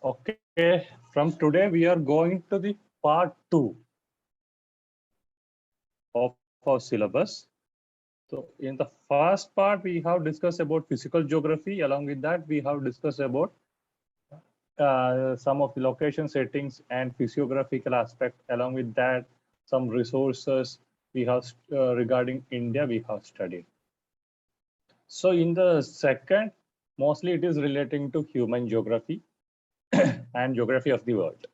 Okay, from today we are going to the part 2 of our syllabus. So in the first part, we have discussed about physical geography. Along with that, we have discussed about some of the location settings and physiographical aspect. Along with that, some resources we have regarding India we have studied. So in the second, mostly it is relating to human geography and geography of the world.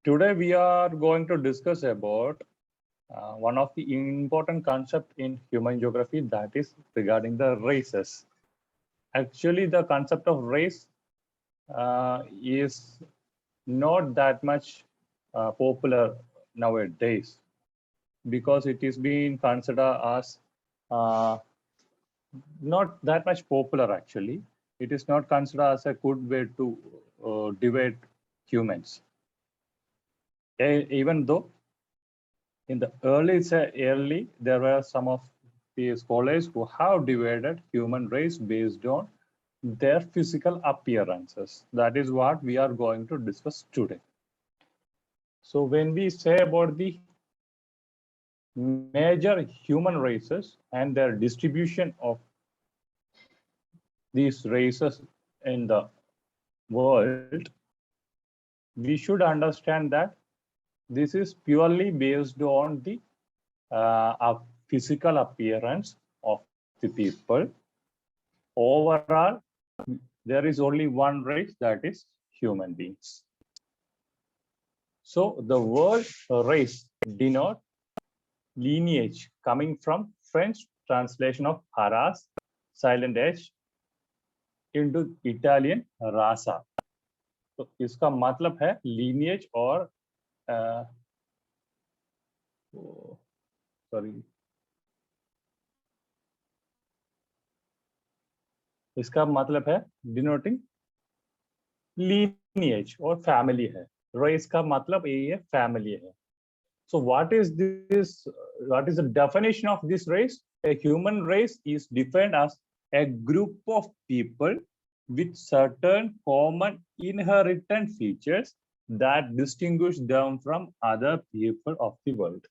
Today we are going to discuss about one of the important concepts in human geography, that is regarding the races. Actually, the concept of race is not that much popular nowadays, because it is being considered as not that much popular actually. It is not considered as a good way to divide humans. Even though in the early there were some of the scholars who have divided human race based on their physical appearances. That is what we are going to discuss today. So when we say about the major human races and their distribution of these races in the world, we should understand that this is purely based on the physical appearance of the people. Overall, there is only one race, that is human beings. So the word race denotes lineage, coming from French translation of haras, silent H, into Italian raza. तो इसका मतलब है lineage और इसका मतलब है denoting lineage और family है. Race का मतलब ये है family है. So what is this? What is the definition of this race? A human race is defined as a group of people with certain common inherent features that distinguish them from other people of the world.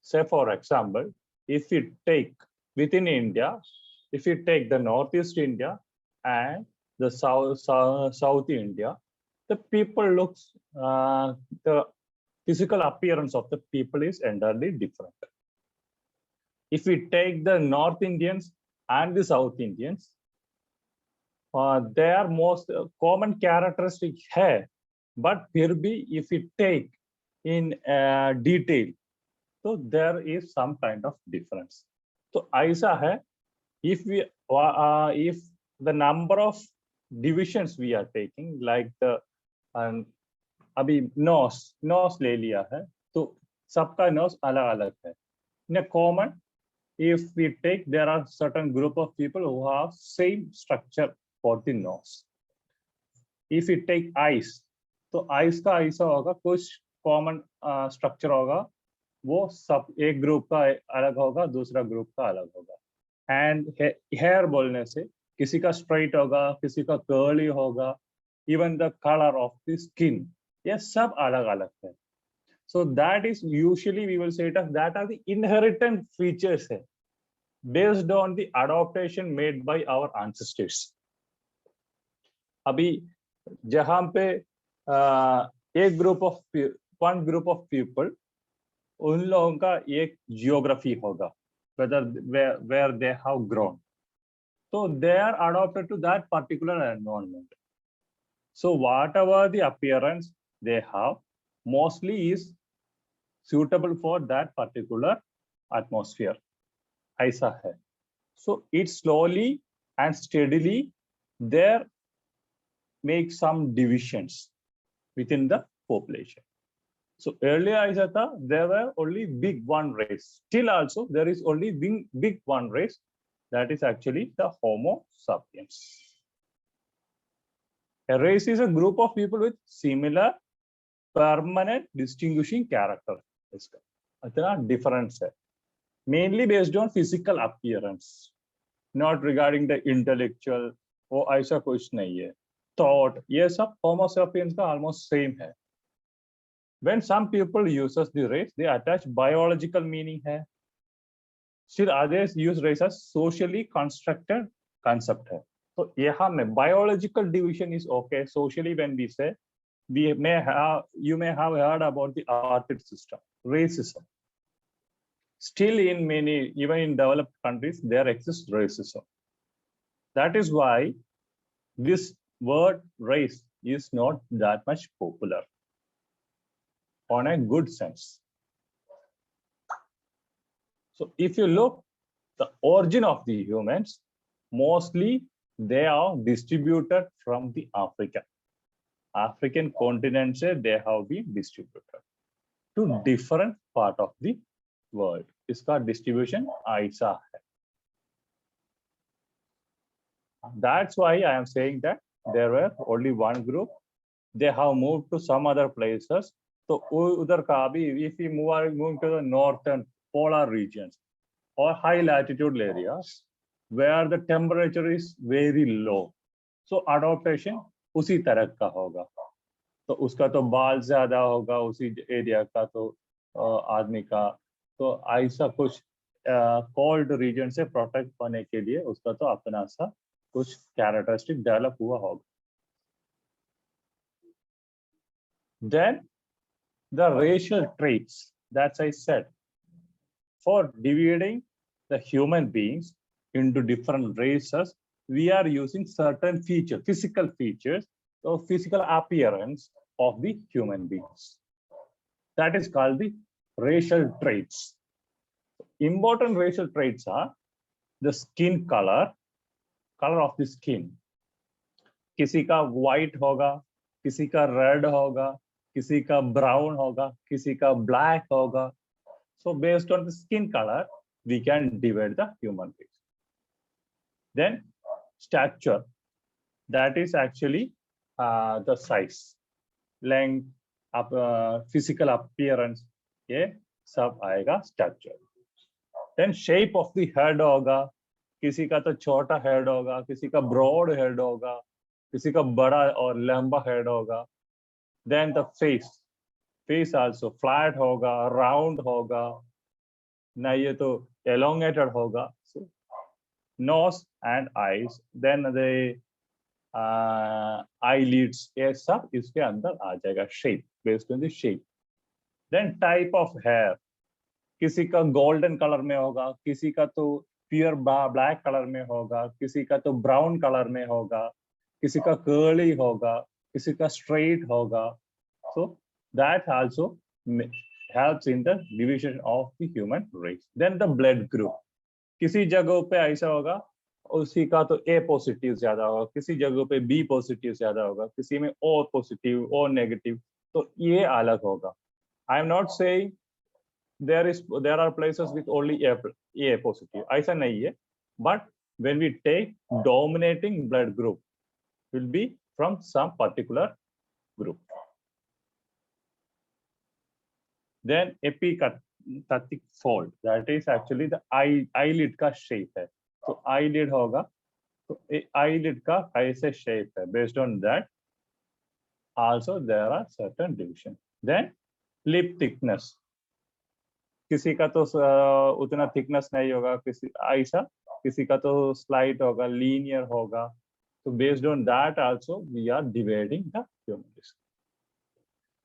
Say, for example, if we take within India, if we take the Northeast India and the South India, the people looks, the physical appearance of the people is entirely different. If we take the North Indians and the South Indians, their most common characteristic है, but फिर भी if we take in detail, so there is some kind of difference. तो ऐसा है, if the number of divisions we are taking, like the अभी nose ले लिया है, तो सबका nose अलग अलग है. In a common, if we take, there are certain group of people who have same structure for the nose. If we take eyes, तो eyes का ऐसा होगा, कुछ common structure होगा, वो सब एक ग्रुप का अलग होगा, दूसरा ग्रुप का अलग होगा. And hair बोलने से किसी का straight होगा, किसी का curly होगा, even the color of the skin, ये सब अलग अलग है. So that is usually we will say that are the inherent features है, based on the adaptation made by our ancestors. अभी जहाँ पे एक one group of people, उन लोगों का एक geography होगा, where they have grown, so they are adapted to that particular environment. So whatever the appearance they have, mostly is suitable for that particular atmosphere. ऐसा है. So it slowly and steadily there make some divisions within the population. So earlier ऐसा था, there were only big one race. Still also there is only big one race, that is actually the Homo sapiens. A race is a group of people with similar permanent distinguishing character. इसका difference है, mainly based on physical appearance, not regarding the intellectual वो ऐसा कुछ नहीं है। Thought, ये सब होमो sapiens का ऑलमोस्ट सेम है। When some people uses the race, they attach biological meaning है। Still others use race as socially constructed concept है। तो यहाँ में biological division is okay. Socially, when we say, you may have heard about the apartheid system, racism. Still in many, even in developed countries, there exists racism. That is why this word race is not that much popular on a good sense. So if you look the origin of the humans, mostly they are distributed from the African continent से they have been distributed to different part of the world. इसका distribution ऐसा है. That's why I am saying that there were only one group. They have moved to some other places. So उधर का भी, if we move to the northern polar regions or high latitude areas where the temperature is very low, so adaptation उसी तरह का होगा. तो उसका तो बाल ज्यादा होगा उसी एरिया का, तो आदमी का तो ऐसा कुछ कोल्ड रीजन से प्रोटेक्ट होने के लिए उसका तो अपना सा कुछ कैरेक्टरिस्टिक डेवलप हुआ होगा. Then the racial traits, that's I said, for dividing the human beings into different races, we are using certain features, physical features, or physical appearance of the human beings. That is called the racial traits. Important racial traits are the skin color of the skin. किसी का white होगा, किसी का red होगा, किसी का brown होगा, किसी का black होगा. So based on the skin color, we can divide the human beings. Then stature, that is actually the size, length, physical appearance, ये सब आएगा stature. Then shape of the head होगा, किसी का तो छोटा हेड होगा, किसी का ब्रॉड हेड होगा, किसी का बड़ा और लंबा हेड होगा. Then the face also flat होगा, round होगा, ना ये तो elongated होगा. So nose and eyes, then the eyelids, ये सब इसके अंदर आ जाएगा. Shape, based on the shape. Then type of hair, किसी का golden color में होगा, किसी का तो प्योर ब्लैक कलर में होगा, किसी का तो ब्राउन कलर में होगा, किसी का कर्ली होगा, किसी का स्ट्रेट होगा. So that also helps in the division of the human race. Then the blood group, किसी जगहों पे ऐसा होगा उसी का तो A पॉजिटिव ज्यादा होगा, किसी जगहों पे B पॉजिटिव ज्यादा होगा, किसी में O पॉजिटिव, O नेगेटिव, तो ये अलग होगा. I am not saying there are places with only A positive, ऐसा नहीं है, but when we take dominating blood group will be from some particular group. Then epicathic fold, that is actually the eyelid का shape है. तो eyelid होगा, तो eyelid का ऐसे shape है. Based on that also there are certain division. Then lip thickness, किसी का तो उतना थिकनेस नहीं होगा, किसी ऐसा, किसी का तो स्लाइट होगा, लीनियर होगा. तो based on that also we are dividing the human race.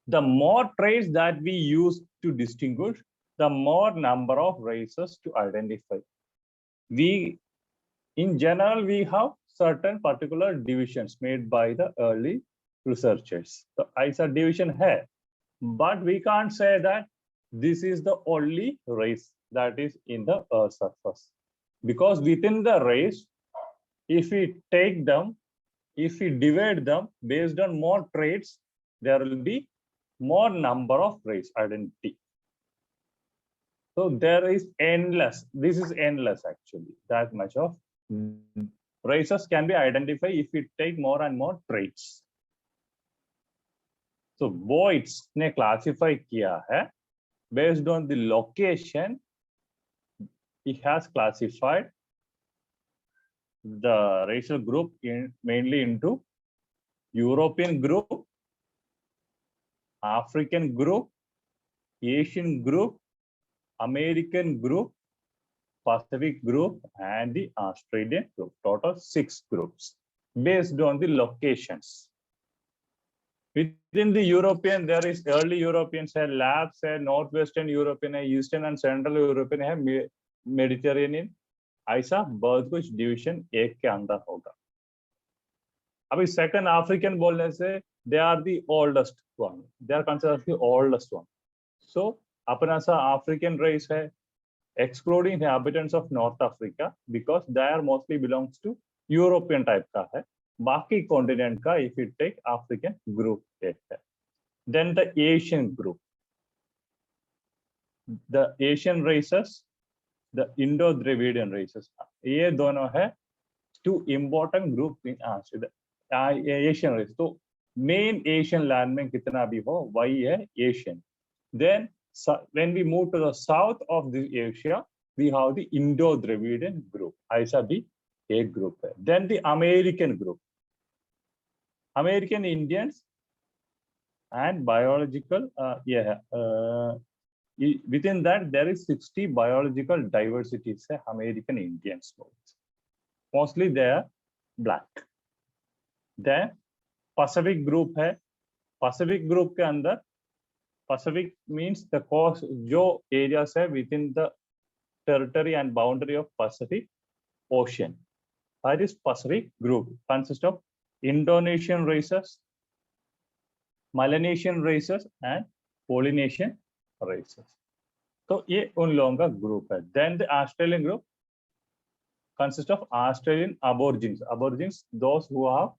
The more traits that we use to distinguish, the more number of races to identify. We, in general, we have certain particular divisions made by the early researchers. So ऐसा division है, but we can't say that this is the only race that is in the Earth's surface, because within the race, if we take them, if we divide them based on more traits, there will be more number of race identity. So there is endless, this is endless actually, that much of races can be identified if we take more and more traits. So Voights ने classify किया है. Based on the location, he has classified the racial group mainly into European group, African group, Asian group, American group, Pacific group, and the Australian group. Total 6 groups based on the locations. Within the European, there is early Europeans है, Labs है, Northwestern European है, Eastern and Central European है, Mediterranean. ऐसा बहुत कुछ division एक के अंदर होगा. अभी सेकंड अफ्रीकन बोलने से they are the oldest one. They are considered the oldest one. So अपना सा African race है, excluding the inhabitants of North Africa because they are mostly belongs to European type का है. बाकी continent का if you take African group एक है. Then the Asian group, the Asian races, the Indo-Dravidian races. ये दोनों है two important group in Asian race. तो main Asian land में कितना भी हो वही है Asian. Then when we move to the south of the Asia, we have the Indo-Dravidian group. ऐसा भी एक group है. Then the American group. American Indians and biological, within that there is 60 biological diversities है American Indians. Mostly they are black. Then Pacific group है. Pacific group के अंदर Pacific means the coast जो areas है within the territory and boundary of Pacific Ocean. That is Pacific group consists of Indonesian races, Melanesian races and Polynesian races. तो ये उन लोगों का group है. Then the Australian group consists of Australian aborigines. Aborigines, those who are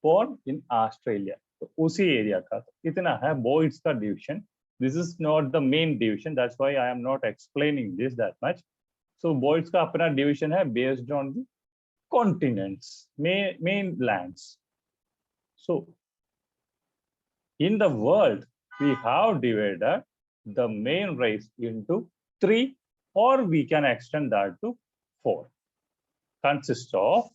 born in Australia. तो उसी area का इतना है बोइड्स का division. This is not the main division, that's why I am not explaining this that much. So बोइड्स का अपना डिवीजन है based on the continents, main lands. So in the world we have divided the main race into 3 और we can extend that to 4. Consist of,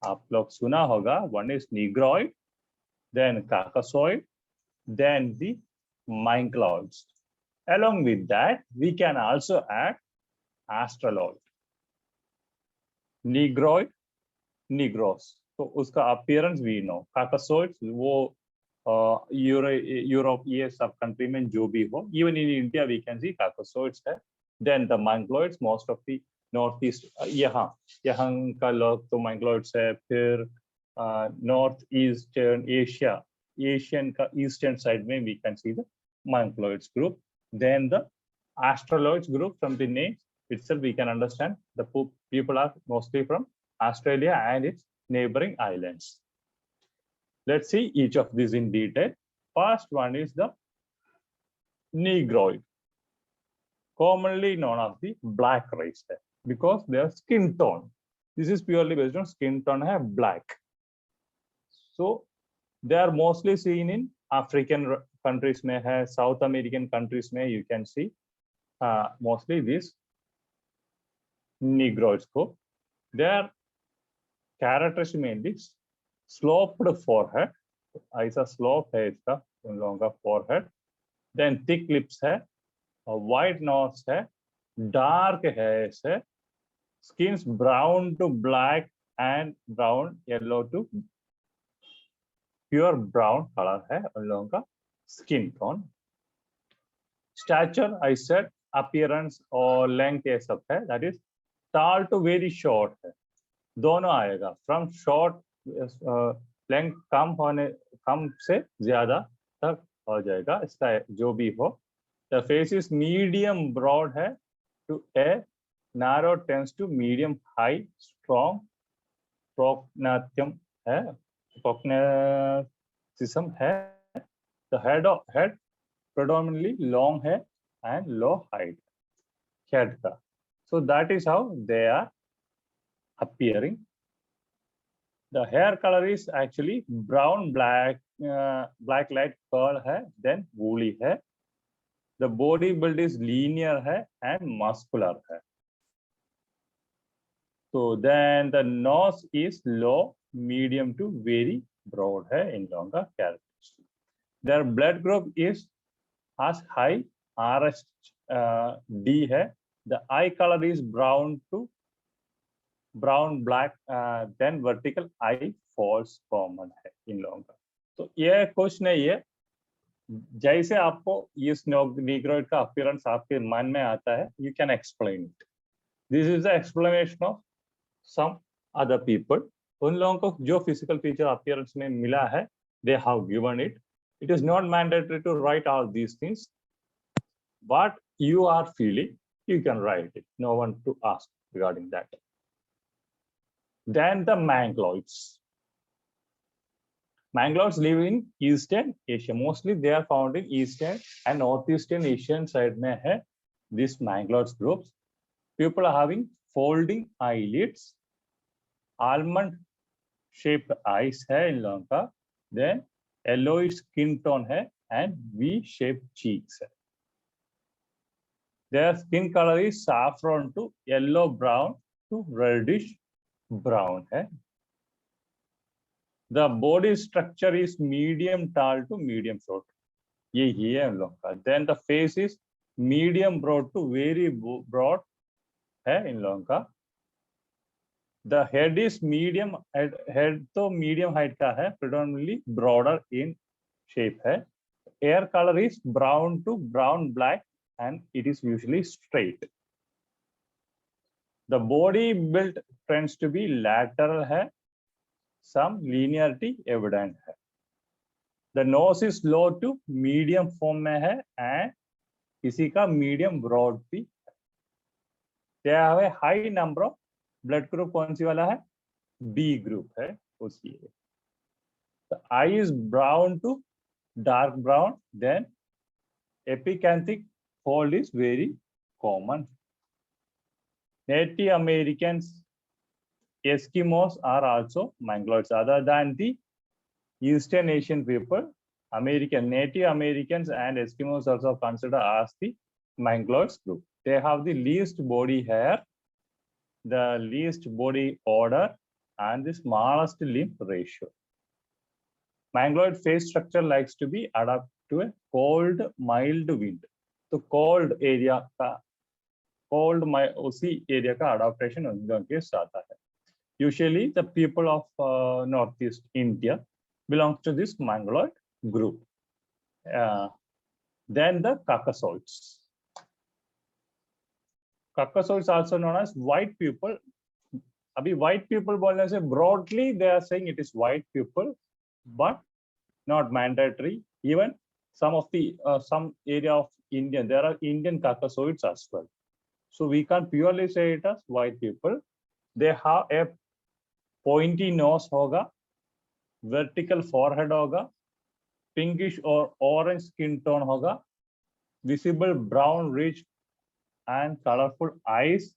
आप लोग सुना होगा, one is negroid, then Caucasoid, then the Mayncloids. Along with that, we can also add Australoid, Negroid, Negros. So उसका appearance we know. Caucasoids वो Europe ये सब country में जो भी हो, even in India we can see Caucasoids है. Then the Mayncloids, most of the northeast, यहाँ का लोग तो Mayncloids है. फिर northeastern Asia, Asian का eastern side में we can see the Mayncloids group. Then the Australoids group, from the name itself we can understand the people are mostly from Australia and its neighboring islands. Let's see each of these in detail. First one is the Negroid, commonly known as the black race because their skin tone. This is purely based on skin tone है black. So they are mostly seen in African countries में है, South American countries में you can see mostly these Negroids को. Their characteristics mainly sloped forehead, ऐसा slope है इसका उन लोगों का forehead. Then thick lips है, white nose है, dark है ऐसे, skins brown to black and brown yellow to pure brown color है उन लोगों का skin tone. Stature I said, appearance और length ये सब है, that is tall to very short है, दोनों आएगा. From short length कम से ज्यादा तक हो जाएगा इसका जो भी हो. The face is medium broad है to a narrow tends to medium high, strong prognathum है, prognathysm है. The head predominantly long है and low height head का. So that is how they are appearing. The hair color is actually brown, black, black light curl है, then woolly है. The body build is linear है and muscular है. So then the nose is low, medium to very broad है in longer characteristic. Their blood group is has high RSD है. The eye color is brown to brown black. Then vertical eye falls common है in longer. तो ये question है ये. जैसे आपको इस नीग्रोइड का अपीयरेंस आपके मन में आता है, you can explain it. This is the explanation of some other people. उन लोगों को जो physical feature appearance में मिला है, they have given it. It is not mandatory to write all these things. What you are feeling, you can write it. No one to ask regarding that. Then the mangloids. Mangloids live in Eastern Asia. Mostly they are found in Eastern and Northeastern Asian side में है this mangloids groups. People are having folding eyelids, almond shaped eyes है इन लोगों का, then yellowish skin tone है and V-shaped cheeks है. Their skin color is saffron to yellow brown to reddish brown है. The body structure is medium tall to medium short. यही है इन लोगों का. Then the face is medium broad to very broad है इन लोगों का. The head is medium head तो medium height का है, predominantly broader in shape है. Hair color is brown to brown black and it is usually straight. The body build tends to be lateral है, some linearity evident है. The nose is low to medium form में है and किसी का medium broad भी है. They have a high number of blood group. कौन सी वाला है? B group है उसकी. The eye is brown to dark brown. Then epicanthic fold is very common. Native Americans, Eskimos are also mangloids. Other than the Eastern Asian people, Native Americans and Eskimos also considered as the mangloids group. They have the least body hair, the least body odor, and the smallest limb ratio. Mangloid face structure likes to be adapted to a cold, mild wind. तो cold area का उसी area का adaptation उनके साथ है. Usually the people of Northeast India belong to this mangloid group. Then the Caucasoids. Caucasoids also known as white people. अभी white people बोलने से broadly they are saying it is white people, but not mandatory. Even some of the some area of India, there are Indian Caucasoids as well. So we can't purely say it as white people. They have a pointy nose होगा, vertical forehead होगा, pinkish or orange skin tone होगा, visible brown ridge and colorful eyes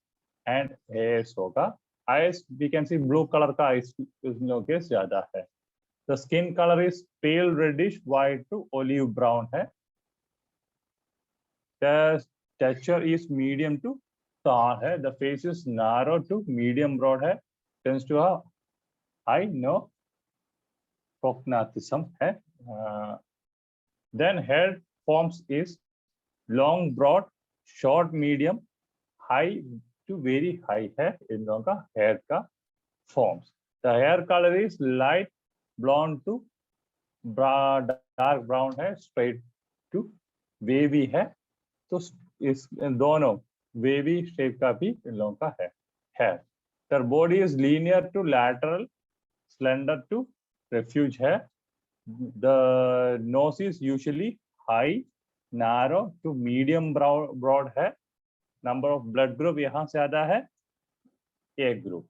and hairs होगा. Eyes we can see blue color का eyes के ज़्यादा है. The skin color is pale reddish white to olive brown है. The stature is medium to tall है. The face is narrow to medium broad है. Tends to have high no prognathism है. Then head forms is long, broad, short, medium, high to very high है. इन लोगों का hair का forms. The hair color is light blonde to dark brown है, straight to wavy है. तो इस दोनों wavy shape का भी इन लोगों का है hair. Their body is linear to lateral, slender to refuge है. The nose is usually high, narrow to medium broad है. Number of blood group यहाँ से आता है A group.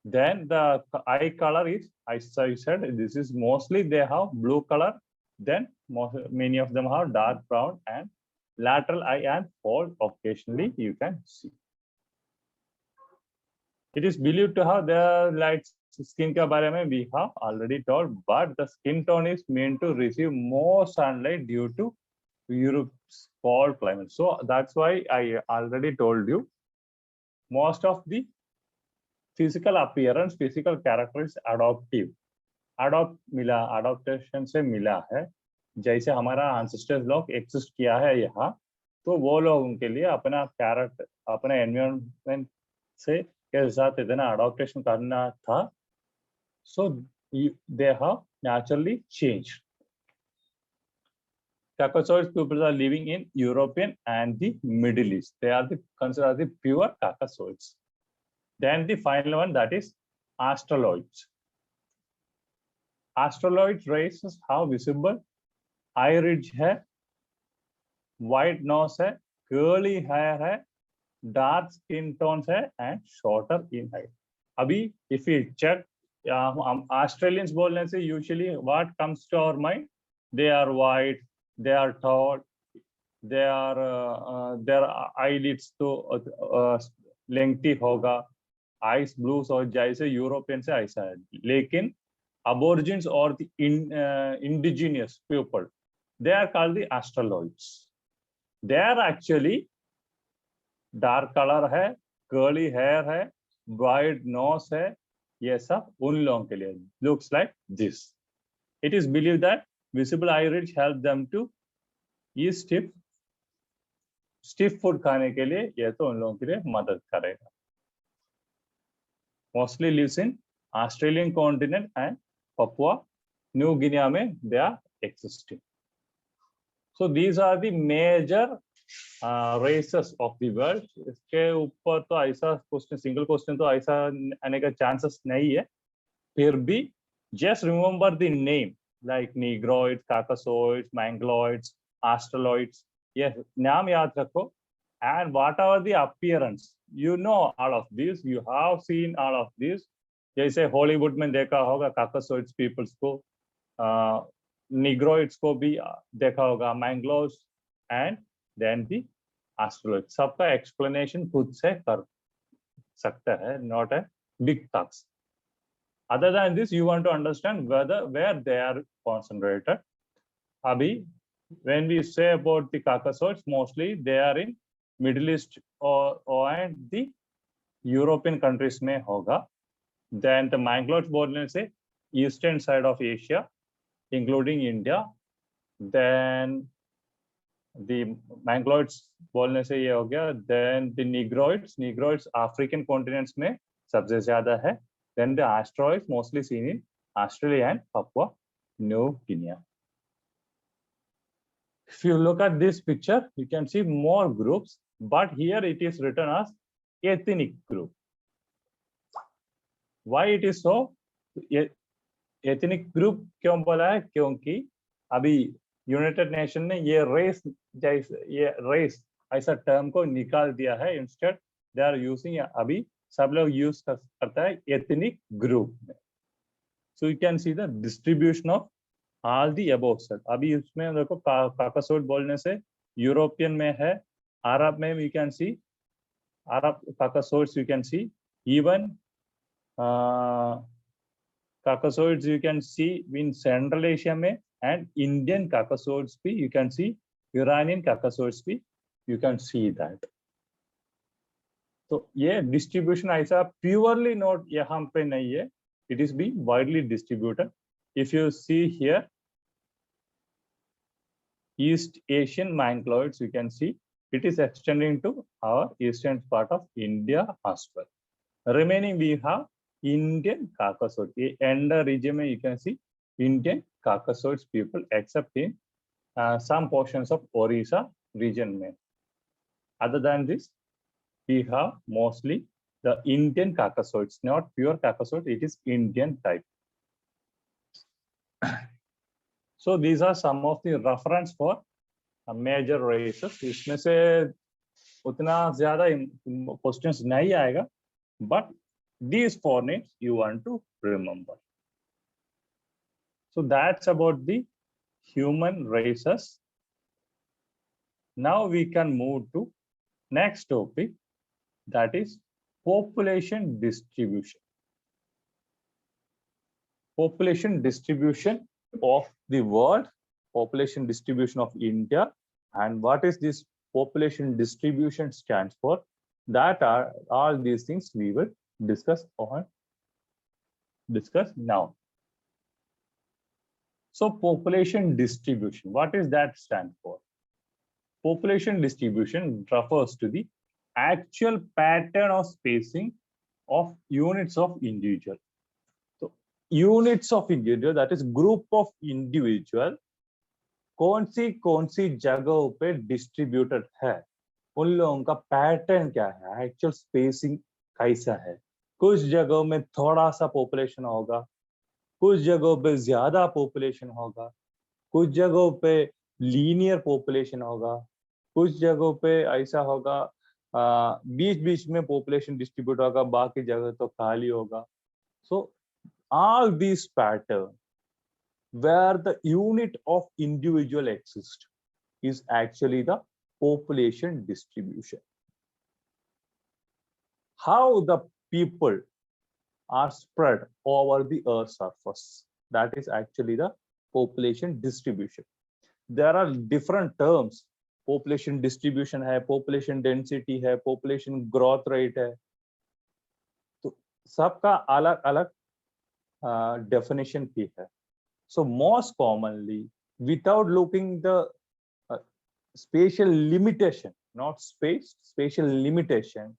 Then the eye color is, as I said, this is mostly they have blue color. Then many of them have dark brown and lateral eye and fold occasionally you can see. It is believed to have the light skin के बारे में we have already told, but the skin tone is meant to receive more sunlight due to Europe's cold climate. So that's why I already told you most of the physical appearance, physical character is adoptive. Adopt मिला, adaptation से मिला है. जैसे हमारा ancestors लोग exist किया है यहाँ, तो वो लोग उनके लिए अपना character, अपने environment से के साथ इतना adaptation करना था. So they have naturally changed. Caucasoid people are living in European and the Middle East. They are considered the pure Caucasoids. Then the final one, that is Australoids. Australoid races have visible eye ridge है, white nose है, curly hair है, dark skin tones है, and shorter in height. अभी if we check Australians बोलने से usually what comes to our mind? They are white, they are tall, they are their eyelids तो lengthy होगा, eyes blues और जैसे European से ऐसा है. लेकिन aborigines or the indigenous people, they are called the Australoids. They are actually dark color है, curly hair है, wide nose है, ये सब उन लोगों के लिए looks like this. It is believed that visible eye ridge help them to eat stiff food खाने के लिए, ये तो उन लोगों के लिए मदद करेगा. Mostly lives in Australian continent and Papua New Guinea में they are existing. So these are the major races of the world. इसके ऊपर तो ऐसा क्वेश्चन, सिंगल क्वेश्चन तो ऐसा आने का चांसेस नहीं है. फिर भी just remember the name like Negroids, Caucasoids, Mangaloids, Australoids. Yes, नाम याद रखो. And whatever the appearance, you know all of these, you have seen all of these. जैसे हॉलीवुड में देखा होगा Caucasoids peoples को, Negroids को भी देखा होगा, Mangaloids and then the Australoids. सबका explanation खुद से कर सकता है, not a big task. Other than this, you want to understand where they are concentrated. Abhi, when we say about the Caucasoids, mostly they are in Middle East or and the European countries में होगा. Then the Mangaloids बोलने से eastern side of Asia, including India. Then the Mangaloids बोलने से ये हो गया. Then the Negroids African continents में सबसे ज़्यादा है. Then the Australoids mostly seen in Australia and Papua New Guinea. If you look at this picture, you can see more groups, but here it is written as ethnic group. Why it is so? Ethnic group क्यों बोला है? क्योंकि अभी United nation ने ये race ऐसा term को निकाल दिया है. इंस्टेड दे आर यूजिंग, अभी सब लोग यूज करता है एथनिक ग्रुप में. So you can see the distribution of all the above said. अभी इसमें देखो काकासोइड बोलने से यूरोपियन में है, अरब में you can see Arab Caucasoids, you can see even Caucasoids you can see in Central Asia में, and Indian Caucasoids भी you can see, Iranian Caucasoids भी you can see that. तो ये distribution ऐसा purely not यहाँ पे नहीं है, it is being widely distributed. If you see here, East Asian Mangaloids, you can see it is extending to our eastern part of India as well. Remaining we have Indian Caucasoids. In the region you can see Indian Caucasoids people, except in some portions of Orissa region. Other than this, we have mostly the Indian Caucasoids, not pure Caucasoid, it is Indian type. So these are some of the reference for major races. इसमें से उतना ज़्यादा questions नहीं आएगा, but these four names you want to remember. So that's about the human races. Now we can move to next topic, that is population distribution. Population distribution of the world, population distribution of India, and what is this population distribution stands for. That are all these things we will discuss now. So population distribution, what is that stand for? Population distribution refers to the actual pattern of spacing of units of individual. So units of individual, that is group of individual, कौन सी जगहों पे distributed है, उन लोगों का pattern क्या है, actual spacing कैसा है. कुछ जगहों में थोड़ा सा पॉपुलेशन होगा, कुछ जगहों पे ज्यादा पॉपुलेशन होगा, कुछ जगहों पे लीनियर पॉपुलेशन होगा, कुछ जगहों पे ऐसा होगा बीच बीच में पॉपुलेशन डिस्ट्रीब्यूट होगा, बाकी जगह तो खाली होगा. सो all these pattern where the unit of individual exists is actually the population distribution. How the people are spread over the earth's surface, that is actually the population distribution. There are different terms. Population distribution है, population density है, population growth rate है. तो सबका अलग अलग definition भी है. So most commonly, without looking the spatial limitation, not spatial limitation,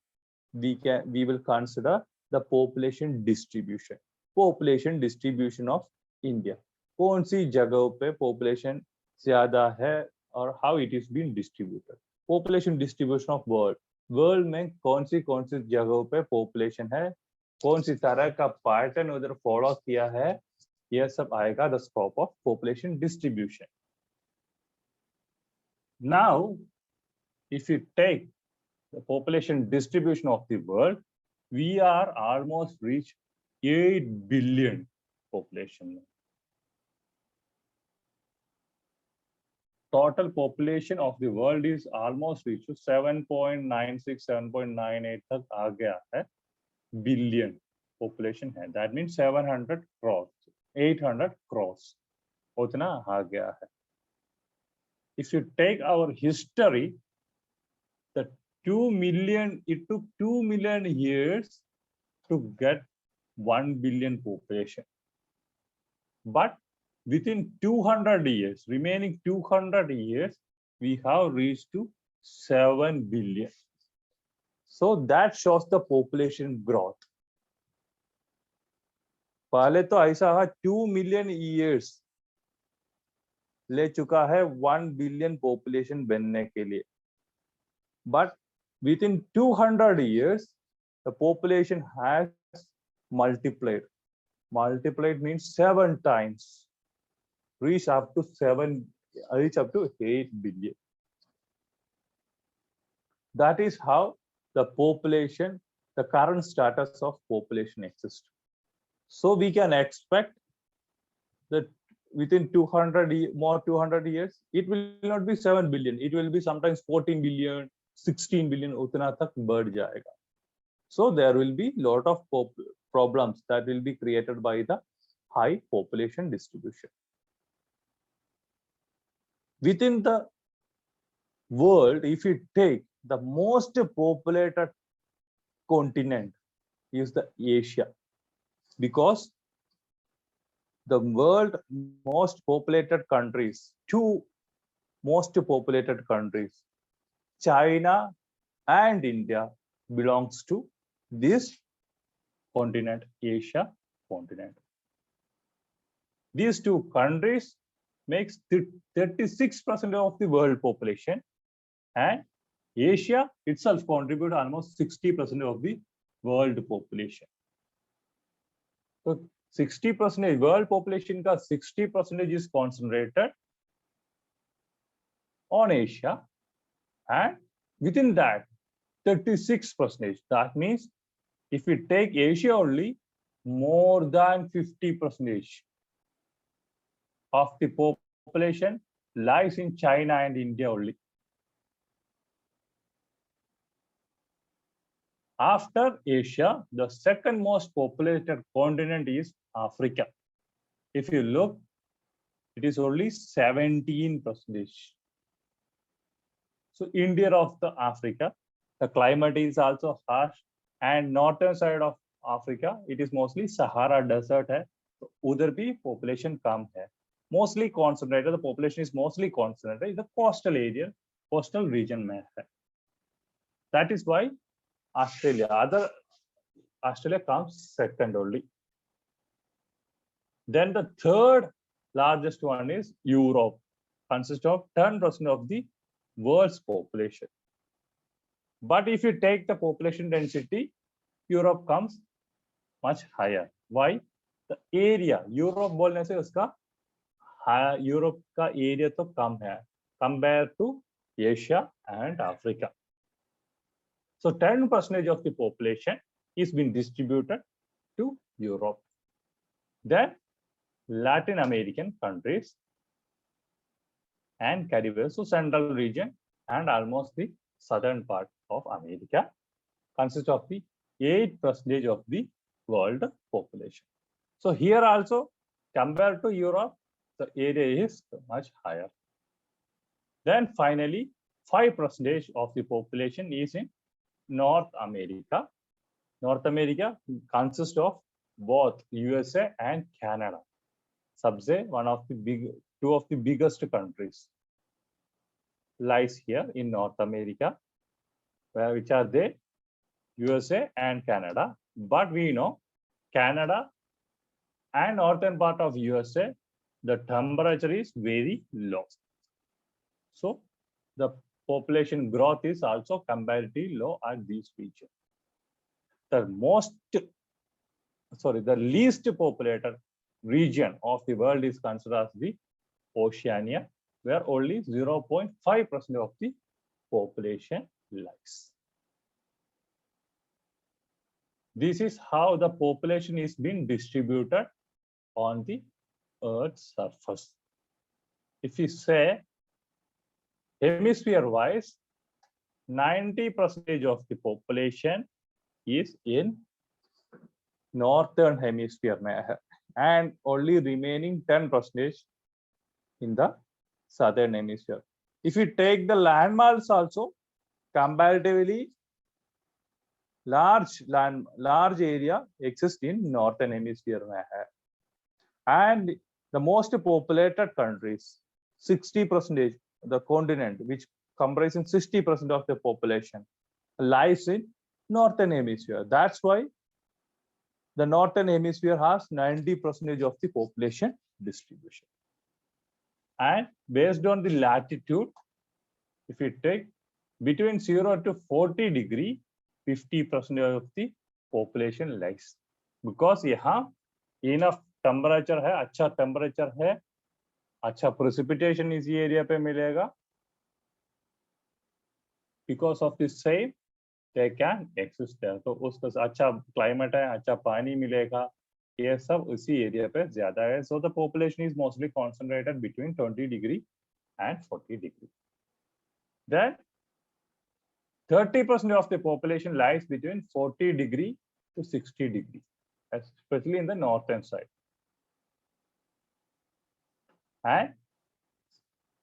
we will consider the population distribution. Population distribution of India. कौन सी जगहों पे population ज्यादा है और how it is being distributed. Population distribution of world. World में कौन सी जगहों पे population है, कौन सी तरह का pattern उधर follow किया है, यह सब आएगा the scope of population distribution. Now, if you take the population distribution of the world, we are almost reached 8 billion population. Total population of the world is almost reached to 7.96, 7.98 तक आ गया है, billion population है. That means 700 crores, 800 crores उतना आ गया है. If you take our history, the 2 million, it took 2 million years to get 1 billion population. But within 200 years, remaining 200 years, we have reached to 7 billion. So that shows the population growth. पहले तो ऐसा है 2 million years ले चुका है 1 billion population बनने के लिए. But within 200 years, the population has multiplied. Multiplied means 7 times. Reach up to 8 billion. That is how the population, the current status of population exists. So we can expect that within 200 years, it will not be 7 billion. It will be sometimes 14 billion, 16 billion. उतना तक बढ़ जाएगा. So there will be lot of problems that will be created by the high population distribution. Within the world, if you take the most populated continent is the Asia, because the world most populated countries, 2 most populated countries, China and India, belongs to this continent, Asia continent. These 2 countries makes 36% of the world population, and Asia itself contributes almost 60% of the world population. So 60% world population ka 60% is concentrated on Asia, and within that 36%. That means if we take Asia only, more than 50% of the population lies in China and India only. After Asia, the second most populated continent is Africa. If you look, it is only 17%. So India of the Africa, The climate is also harsh, and northern side of Africa, it is mostly Sahara desert है, तो उधर भी population कम है. Mostly concentrated, the population is mostly concentrated in the coastal area, coastal region में है. That is why Australia comes second only. Then the third largest one is Europe, consists of 10% of the world's population. But if you take the population density, Europe comes much higher. Why? The area, Europe बोलने से उसका Europe का area तो कम है compared to Asia and Africa. So 10% of the population is being distributed to Europe. Then Latin American countries and Caribbean, so central region and almost the southern part of America consists of the 8% of the world population. So here also, compared to Europe, the area is much higher. Then finally, 5% of the population is in North America. North America consists of both USA and Canada. Subse, two of the biggest countries lies here in North America, which are they? USA and Canada. But we know Canada and northern part of USA, the temperature is very low. So the population growth is also comparatively low at these regions. The least populated region of the world is considered as the Oceania, where only 0.5% of the population lies. This is how the population is being distributed on the Earth's surface. If you say hemisphere-wise, 90% of the population is in northern hemisphere and only remaining 10% in the southern hemisphere. If you take the landmass also, comparatively large area exists in northern hemisphere and the most populated countries, 60%, the continent which comprising 60% of the population lies in northern hemisphere. That's why the northern hemisphere has 90% of the population distribution. And based on the latitude, if you take between 0 to 40 degree, 50% of the population lies. Because यहाँ enough temperature है, अच्छा temperature है, अच्छा precipitation इसी area पे मिलेगा. Because of the same, they can exist there. तो उसका अच्छा climate है, अच्छा पानी मिलेगा, ये सब उसी area पे ज़्यादा है. So the population is mostly concentrated between 20 degree and 40 degree. Then 30% of the population lies between 40 degree to 60 degree, especially in the northern side. And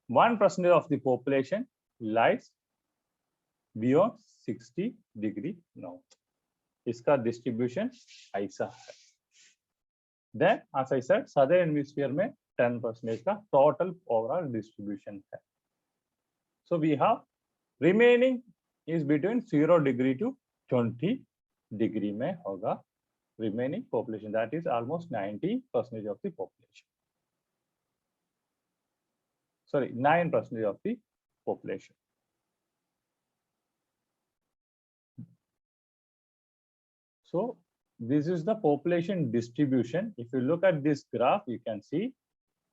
1% of the population lies beyond 60 degree north. इसका distribution ऐसा है. Then, as I said, southern hemisphere में 10% का total overall distribution है. So we have remaining is between 0 degree to 20 degree में होगा remaining population. That is almost 90% of the population. Sorry, 9% of the population. So this is the population distribution. If you look at this graph, you can see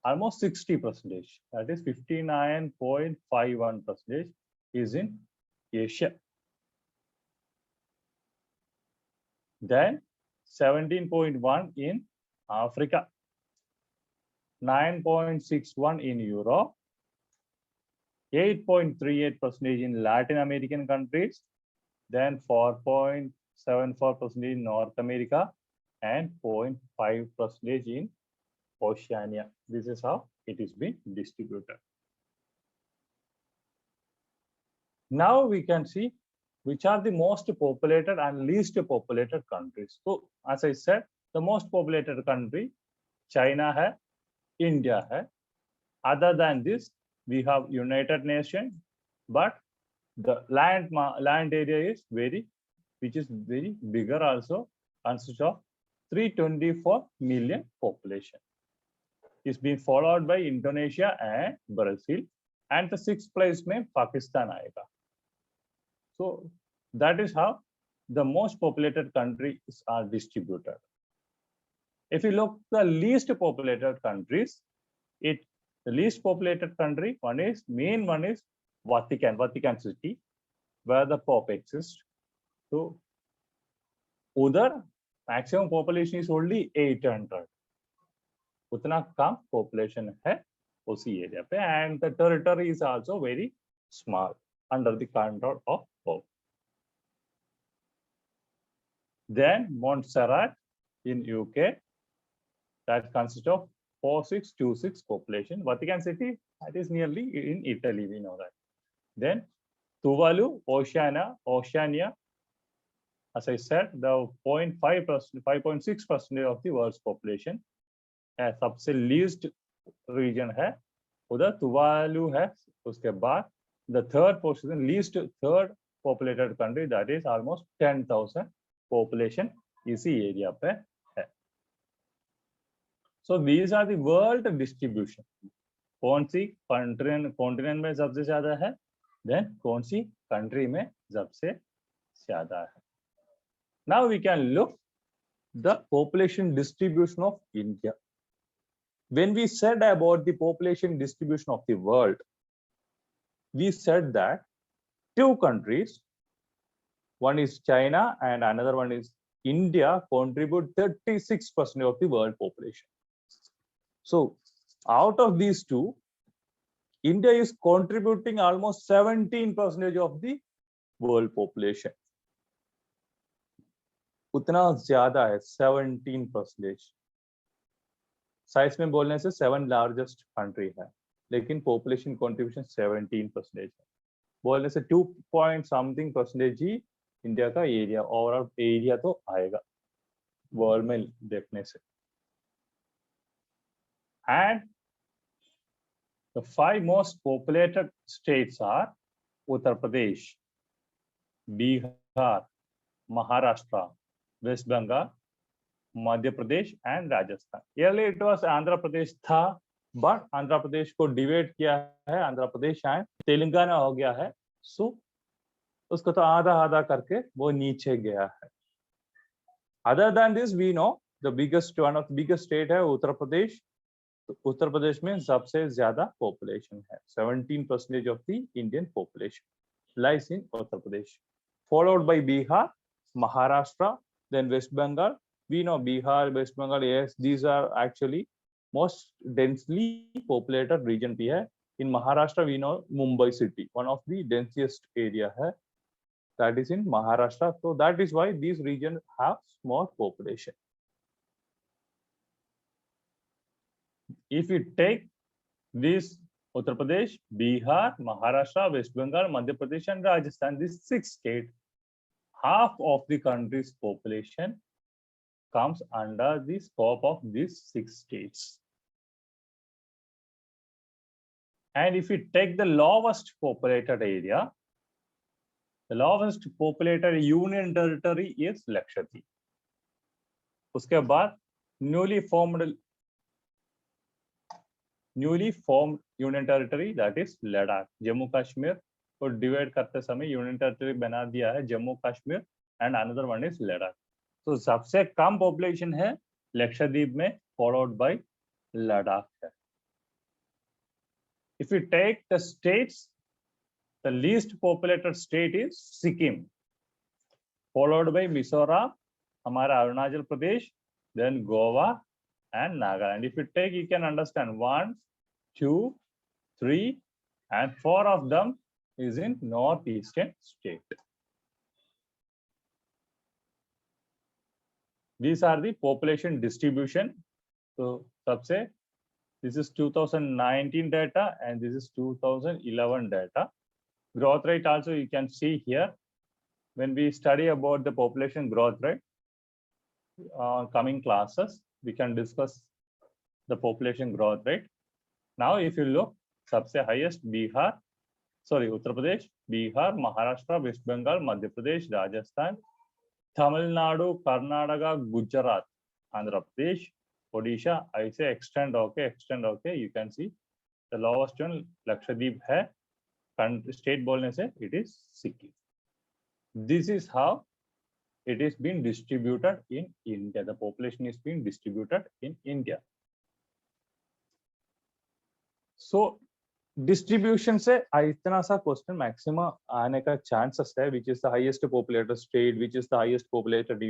almost 60%. That is 59.51% is in Asia. Then 17.1 in Africa, 9.61 in Europe, 8.38% in Latin American countries, then 4.74% in North America, and 0.5% in Oceania. This is how it is being distributed. Now we can see which are the most populated and least populated countries. So as I said, the most populated country China hai, India hai. Other than this, we have United Nations, but the land area is which is very bigger also, consists of 324 million population. It's been followed by Indonesia and Brazil, and the 6th place में Pakistan आएगा. So that is how the most populated countries are distributed. If you look the least populated countries, the least populated country, main one is Vatican City, where the Pope exists. So उधर maximum population is only 800. उतना कम population है उसी area पे, and the territory is also very small under the control of Pope. Then Montserrat in UK, that consists of 4626 population. Vatican City, that is nearly in Italy, we know that. Then Tuvalu, Oceania, as I said, the 5.6% of the world's population. सबसे least region है उधर Tuvalu है. उसके बाद the third position, third populated country, that is almost 10,000 population इसी area पे है. So these are the world distribution. कौन सी continent में सबसे ज्यादा है, then कौन सी country में सबसे ज्यादा है. Now we can look the population distribution of India. When we said about the population distribution of the world, we said that two countries, one is China and another one is India, contribute 36% of the world population. So out of these two, India is contributing almost 17% of the world population. उतना ज्यादा है, 17%. Size में बोलने से 7 largest country है, लेकिन population contribution 17% है. बोलने से 2.something% ही इंडिया का एरिया, ओवरऑल एरिया तो आएगा वर्ल्ड में देखने से. And the 5 most populated states are Uttar Pradesh, Bihar, Maharashtra, West Bengal, Madhya Pradesh and Rajasthan. Earlier it was Andhra Pradesh था, but Andhra Pradesh को डिवाइड किया है, Andhra Pradesh एंड तेलंगाना हो गया है. सो उसको तो आधा आधा करके वो नीचे गया है. Other than this, we know the one of the biggest state है उत्तर प्रदेश. उत्तर प्रदेश में सबसे ज्यादा पॉपुलेशन है, 17% of the Indian population lies in Uttar Pradesh, followed by Bihar, Maharashtra, then West Bengal. We know Bihar, West Bengal, yes, these are actually most densely populated region भी है. In Maharashtra, we know Mumbai city, one of the densest area है, that is in Maharashtra. So that is why these regions have small population. If you take this Uttar Pradesh, Bihar, Maharashtra, West Bengal, Madhya Pradesh and Rajasthan, these 6 states, half of the country's population comes under the scope of these 6 states. And if you take the lowest populated area, the lowest populated union territory is Lakshadweep. उसके बाद newly formed union territory, that is Ladakh. Jammu Kashmir को divide करते समय union territory बना दिया है Jammu Kashmir, and another one is Ladakh. तो सबसे कम पॉपुलेशन है लक्षद्वीप में, फॉलोड बाय लद्दाख है. If you take the states, the least populated state is Sikkim, followed by Mizoram, हमारा Arunachal Pradesh, then Goa and Nagaland. If you take, you can understand 1, 2, 3 and 4 of them is in northeastern state. These are the population distribution. So सबसे, this is 2019 data and this is 2011 data. Growth rate also you can see here. when we study about the population growth rate, coming classes, we can discuss the population growth rate. Now, if you look, सबसे highest Uttar Pradesh, Bihar, Maharashtra, West Bengal, Madhya Pradesh, Rajasthan, Tamil Nadu, Karnataka, Gujarat, Andhra Pradesh, Odisha. I say extend okay. You can see the lowest one Lakshadweep hai. State बोलने से it is Sikkim. This is how it is being distributed in India. The population is being distributed in India. So distribution से इतना सा question maximum आने का chances है, which is the highest populated state, which is the highest populated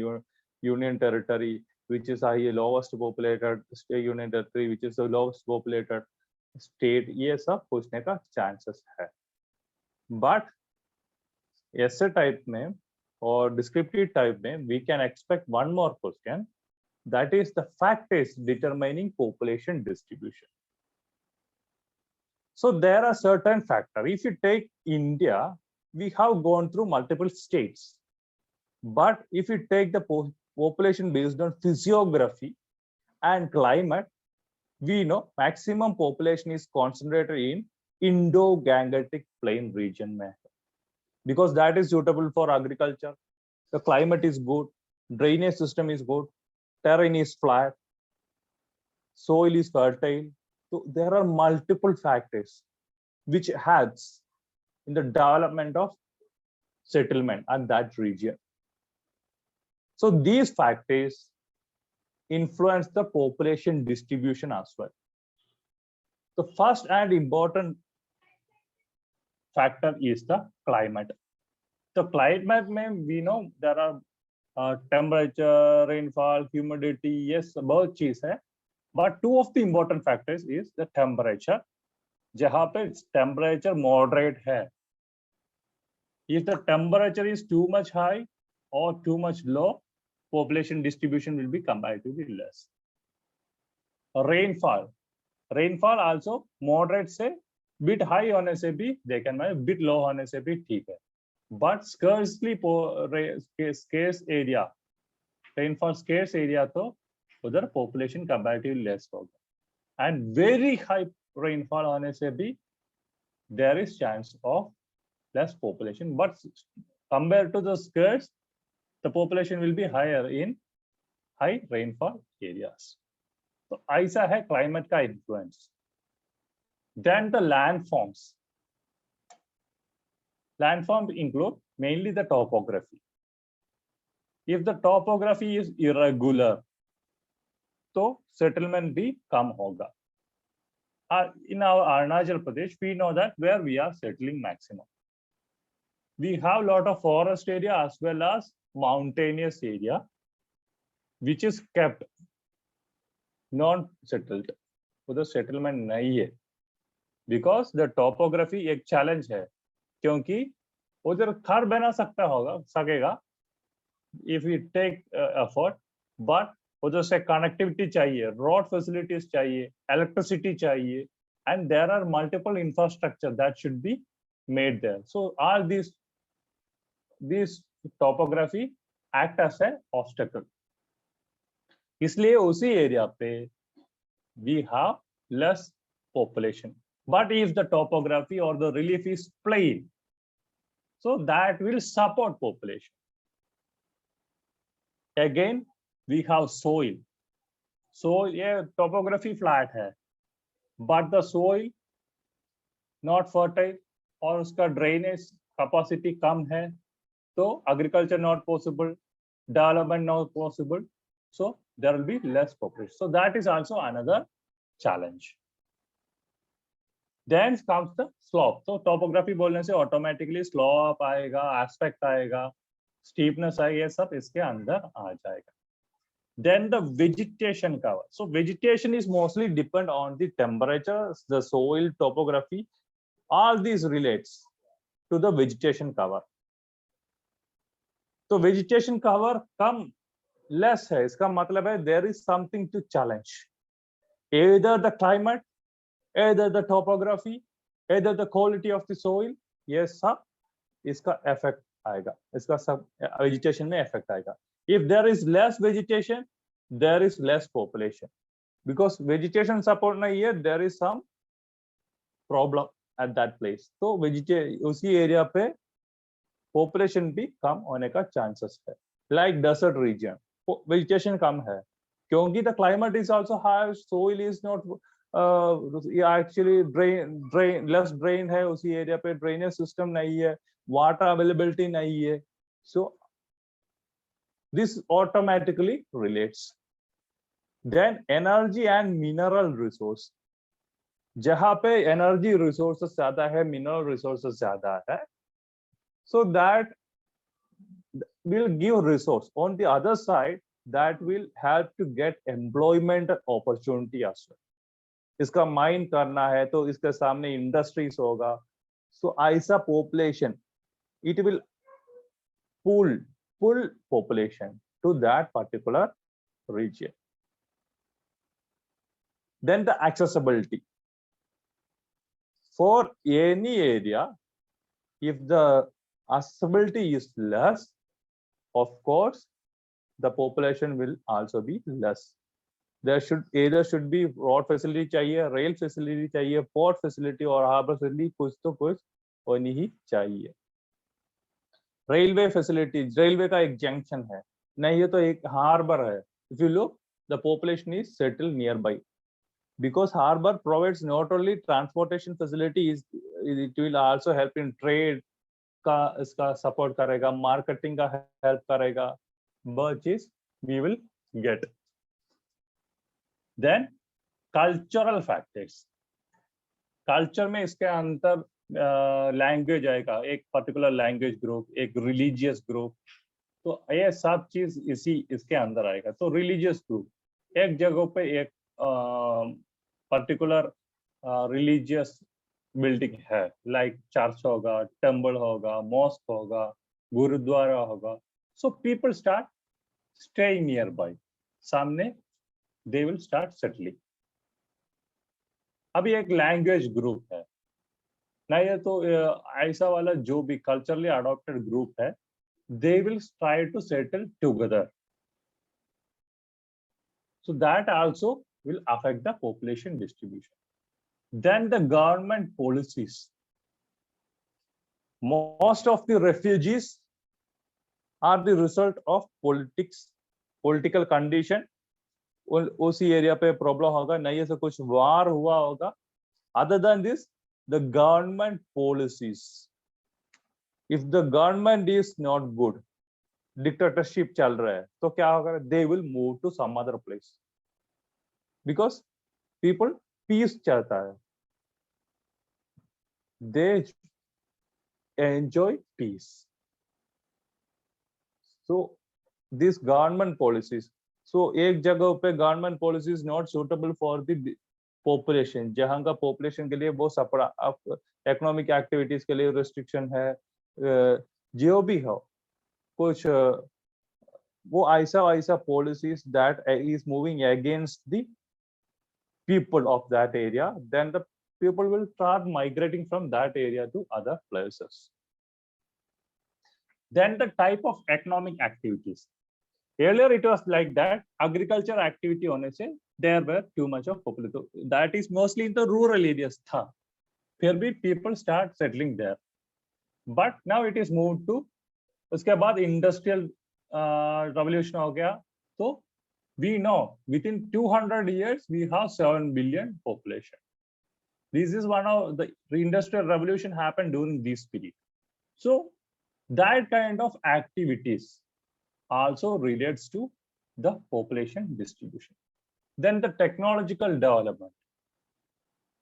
union territory, which is the lowest populated state union territory, which is the lowest populated state. ये सब पूछने का chances है. But essay type में or descriptive type में we can expect one more question, that is the factors determining population distribution. So there are certain factors. If you take India, we have gone through multiple states. But if you take the population based on physiography and climate, we know maximum population is concentrated in Indo-Gangetic Plain region because that is suitable for agriculture. The climate is good, drainage system is good, terrain is flat, soil is fertile. So there are multiple factors which helps in the development of settlement at that region. So these factors influence the population distribution as well. The first and important factor is the climate. The climate, we know there are temperature, rainfall, humidity, yes, both cheese hai. But two of the important factors is the temperature. जहाँ पे temperature moderate है. If the temperature is too much high or too much low, population distribution will be comparatively less. Rainfall also moderate से bit high होने से भी they can be bit low होने से भी ठीक है. But scarcely scarce area, rainfall scarce area तो उधर population comparatively less होगा. And very high rainfall होने से भी there is chance of less population. But compared to the scarce, the population will be higher in high rainfall areas. So ऐसा है climate का influence. Then the landforms. Landforms include mainly the topography. If the topography is irregular, तो settlement भी कम होगा. In our Arunachal Pradesh, we know that where we are settling maximum. We have a lot of forest area as well as mountainous area, which is kept non-settled. उधर settlement नहीं है, because the topography एक challenge है, क्योंकि उधर घर बना सकेगा if we take effort, but उधर से connectivity चाहिए, road facilities चाहिए, electricity चाहिए, and there are multiple infrastructure that should be made there. So all these topography act as an obstacle. इसलिए उसी area पे we have less population. But if the topography or the relief is plain, so that will support population. Again, we have soil. Soil, yeah, topography flat hai, but the soil not fertile और उसका drainage capacity कम है, तो agriculture not possible, development not possible, so there will be less population. So that is also another challenge. Then comes the slope. So topography बोलने से automatically slope आएगा, aspect आएगा, steepness आएगा, ये सब इसके अंदर आ जाएगा. Then the vegetation cover. So vegetation is mostly depend on the temperature, the soil, topography. All these relates to the vegetation cover. So vegetation cover come less है. इसका मतलब है there is something to challenge. Either the climate, either the topography, either the quality of the soil. Yes, sir. इसका effect आएगा, इसका सब vegetation में effect आएगा. If there is less vegetation, there is less population. Because vegetation support नहीं है, there is some problem at that place. तो उसी एरिया पे population भी कम होने का chances है. Like desert region, vegetation कम है, क्योंकि the climate is also high, soil is not actually less drain है उसी एरिया पे, drainage system नहीं है, water availability नहीं है. So this automatically relates. Then energy and mineral resource, जहाँ पे energy resources ज्यादा है, mineral resources ज्यादा है, so that will give resource. On the other side, that will help to get employment opportunity as well. इसका mine करना है तो इसके सामने इंडस्ट्रीज होगा. So ऐसा population, it will pull population to that particular region. Then the accessibility. For any area, if the accessibility is less, of course, the population will also be less. There should be road facility चाहिए, rail facility चाहिए, port facility और harbor facility, कुछ तो कुछ होनी ही चाहिए. Railway facility, railway का एक junction है, नहीं ये तो एक harbor है. If you look, the population is settled nearby. Because harbor provides not only transportation facilities, it will also help in trade का इसका support करेगा, marketing का help करेगा, which is we will get. Then cultural factors. Culture में इसके अंतर language आएगा, एक पर्टिकुलर लैंग्वेज ग्रुप, एक रिलीजियस ग्रुप, तो ये सब चीज इसके अंदर आएगा. तो रिलीजियस ग्रुप, एक जगह पे एक पर्टिकुलर रिलीजियस बिल्डिंग है, लाइक चर्च होगा, टेम्पल होगा, मॉस्क होगा, गुरुद्वारा होगा. So people start staying near by, सामने दे विल स्टार्ट सेटलिंग. अभी एक लैंग्वेज ग्रुप है, नहीं है तो ऐसा वाला जो भी कल्चरली अडॉप्टेड ग्रुप है, they will try to settle together. So that also will affect the population distribution. Then the government policies. Most of the refugees are the result of political condition. उसी area पे problem होगा, नहीं ऐसा कुछ वार हुआ होगा. Other than this, the government policies. If the government is not good, dictatorship चल रहा है, तो क्या होगा? They will move to some other place. Because people peace चाहता है. They enjoy peace. So these government policies. So एक जगह पे government policies not suitable for the population. जहाँ का population के लिए वो सपरा economic activities के लिए restriction है, जो भी हो, कुछ वो ऐसा policies that is moving against the people of that area, then the people will start migrating from that area to other places. Then the type of economic activities. Earlier it was like that, agriculture activity होने से there were too much of population. That is mostly in the rural areas था. फिर भी people start settling there. But now it is moved to, उसके बाद industrial revolution हो गया, तो we know within 200 years we have 7 billion population. This is one of the industrial revolution happened during this period. So that kind of activities also relates to the population distribution. Then the technological development.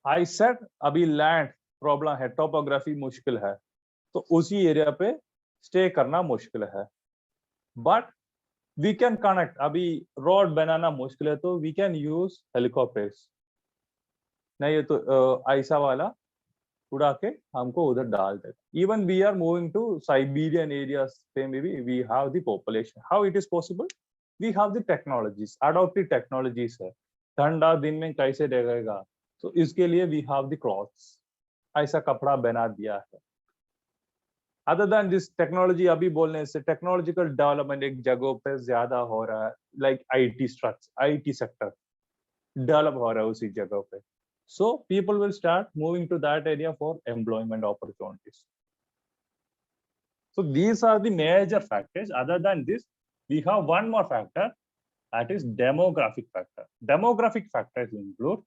I said अभी land problem है, topography मुश्किल है, तो उसी area पे stay करना मुश्किल है. बट वी कैन कनेक्ट, अभी रोड बनाना मुश्किल है तो वी कैन यूज हेलीकॉप्टर्स. नहीं है तो ऐसा वाला उड़ा के हमको उधर डाल देगा. Even we are moving to Siberian areas पे, may be we have the population. How it is possible? We have the technologies, adopted technologies है. ठंडा दिन में कैसे रहेगा, तो इसके लिए वी हैव द क्लॉथ्स, ऐसा कपड़ा बना दिया है. अदर देन दिस टेक्नोलॉजी अभी बोलने से टेक्नोलॉजिकल डेवलपमेंट एक जगहों पे ज्यादा हो रहा है, लाइक आईटी सेक्टर डेवलप हो रहा है उसी जगह पे. So people will start moving to that area for employment opportunities. So these are the major factors. Other than this, we have one more factor, that is demographic factor. Demographic factors include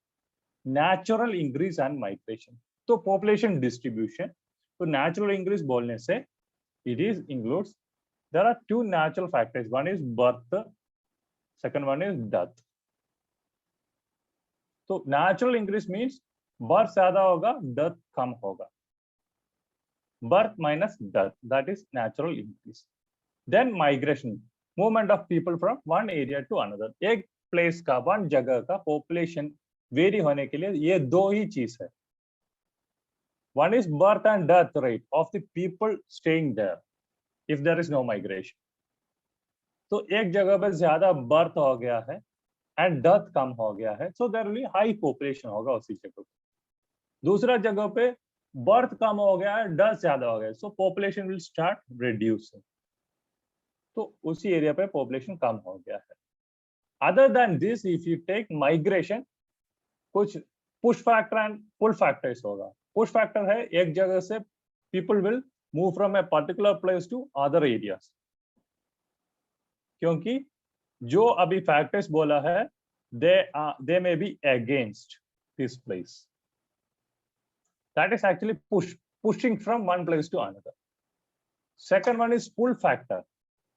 natural increase and migration. So population distribution. So natural increase बोलने से it is includes, there are two natural factors. One is birth, second one is death. तो natural increase means birth ज्यादा होगा, death कम होगा. Birth minus death, that is natural increase. Then migration, movement of people from one area to another. एक place का, one जगह का population vary होने के लिए ये दो ही चीज है. One is birth and death rate of the people staying there if there is no migration. तो एक जगह पे ज्यादा birth हो गया है and death कम हो गया है, so there will be high population होगा उसी जगह पे. दूसरा जगह पे birth कम हो गया है, death ज्यादा हो गया, so population will start reducing. तो उसी एरिया पे population कम हो गया है. Other than this, if you take migration, कुछ push factor and pull factors होगा. Push factor है एक जगह से people will move from a particular place to other areas. क्योंकि जो अभी फैक्टर्स बोला है, they may be against this place. That is actually pushing from one place to another. Second one is pull factor.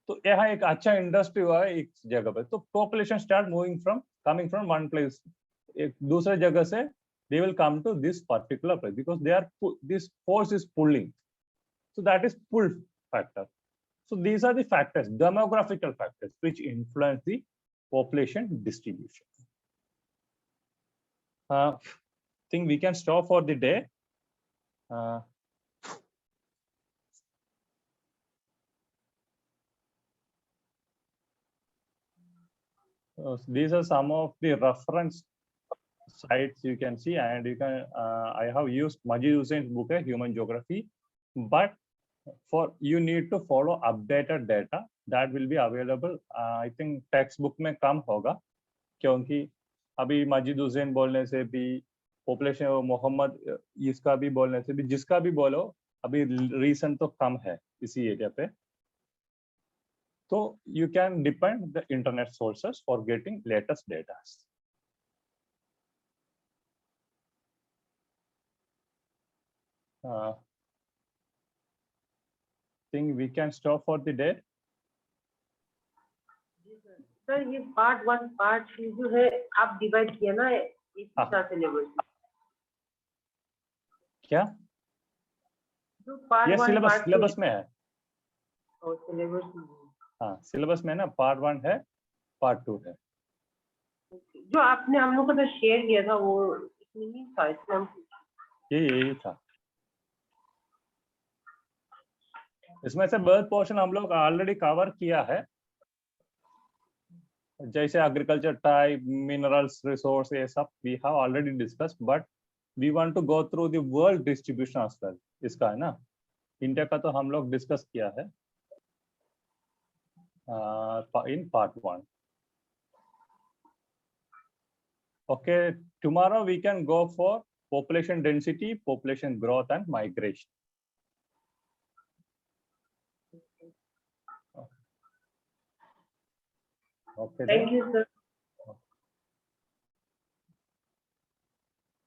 तो यहाँ एक अच्छा industry हुआ है एक जगह पे, तो population start coming from one place. एक दूसरे जगह से they will come to this particular place because this force is pulling. So that is pull factor. So these are the factors, demographical factors, which influence the population distribution. I think we can stop for the day. These are some of the reference sites you can see, and you can. I have used Majid Hussein's book, Human Geography, but for you need to follow updated data that will be available. I think textbook में कम होगा, क्योंकि अभी मजीद हुसैन बोलने से भी population, Mohammad इसका भी बोलने से भी, जिसका भी बोलो अभी रीसेंट तो कम है इसी एरिया पे. तो you can depend the internet sources for getting latest data. Think we can stop for the day. Sir ये पार्ट 1 पार्ट 2 जो है आप डिवाइड किया ना इस हिसाब से सिलेबस क्या? जो पार्ट 1 सिलेबस में है. और सिलेबस में, हाँ सिलेबस में ना पार्ट 1 है, पार्ट 2 है. जो आपने हम लोग का शेयर किया था वो इसमें नहीं था, इसमें यही था. इसमें से बर्थ पोर्शन हम लोग ऑलरेडी कवर किया है, जैसे एग्रीकल्चर टाइप, मिनरल्स, रिसोर्स, ये सब we have already discussed, but we want to go through the world distribution as well. इसका है ना, इंडिया का तो हम लोग डिस्कस किया है in part 1. Okay, tomorrow we can go for population density, population growth and migration. Okay. Thank you, sir.